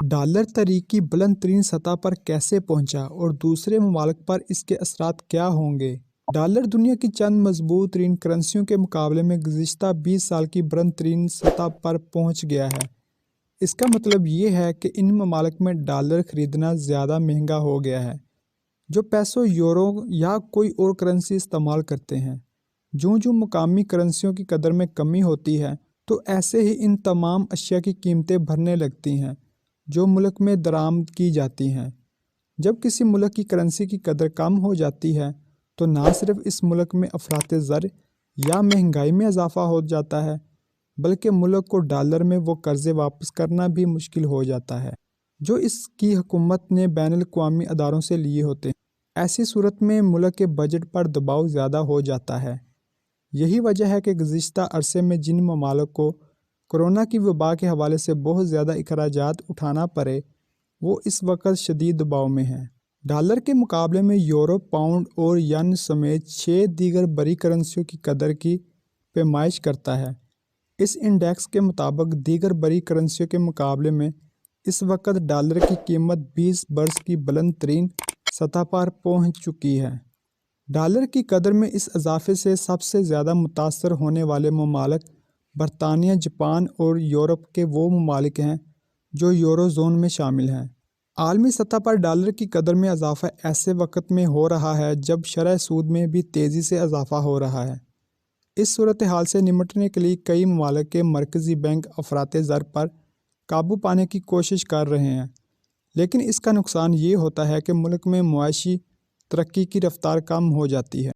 Dollar تاریخی بلند ترین سطح پر کیسے پہنچا اور دوسرے ممالک پر اس کے اثرات کیا ہوں گے؟ ڈالر دنیا کی چند مضبوط ترین کرنسیوں کے مقابلے میں گزشتہ 20 سال کی بلند ترین سطح پر پہنچ گیا ہے۔ اس کا مطلب یہ ہے کہ ان ممالک میں ڈالر خریدنا زیادہ مہنگا ہو گیا ہے، جو پیسوں، یورو یا کوئی اور کرنسی استعمال کرتے ہیں۔ جو مقامی کرنسیوں کی قدر میں کمی ہوتی ہے تو ایسے ہی ان تمام اشیاء کی قیمتیں بڑھنے لگتی ہیں جو ملک میں درآمد کی جاتی ہیں۔ جب کسی ملک کی کرنسی کی قدر کم ہو جاتی ہے تو نہ صرف اس ملک میں افراط زر یا مہنگائی میں اضافہ ہو جاتا ہے، بلکہ ملک کو ڈالر میں وہ قرضے واپس کرنا بھی مشکل ہو جاتا ہے جو اس کی حکومت نے بین الاقوامی اداروں سے لیے ہوتے ہیں۔ ایسی صورت میں ملک کے بجٹ پر دباؤ زیادہ ہو جاتا ہے۔ یہی وجہ ہے کہ گزشتہ عرصے میں جن ممالک کو کورونا کی وبا کے حوالے سے بہت زیادہ اخراجات اٹھانا پڑے وہ اس وقت شدید دباؤ میں ہیں۔ ڈالر کے مقابلے میں یورو، پاؤنڈ اور ین سمیت 6 دیگر بڑی کرنسیوں کی قدر کی پیمائش کرتا ہے۔ اس انڈیکس کے مطابق دیگر بڑی کرنسیوں کے مقابلے میں اس وقت ڈالر کی قیمت 20 برس کی بلند ترین سطح پر پہنچ چکی ہے۔ ڈالر کی قدر میں اس اضافے سے سب سے زیادہ متاثر ہونے والے ممالک برطانیہ، جاپان اور یورپ کے وہ ممالک ہیں جو یورو زون میں شامل ہیں۔ عالمی سطح پر ڈالر کی قدر میں اضافہ ایسے وقت میں ہو رہا ہے جب شرح سود میں بھی تیزی سے اضافہ ہو رہا ہے۔ اس صورتحال سے نمٹنے کے لیے کئی ممالک کے مرکزی بینک افراط زر پر قابو پانے کی کوشش کر رہے ہیں، لیکن اس کا نقصان یہ ہوتا ہے کہ ملک میں معاشی ترقی کی رفتار کم ہو جاتی ہے۔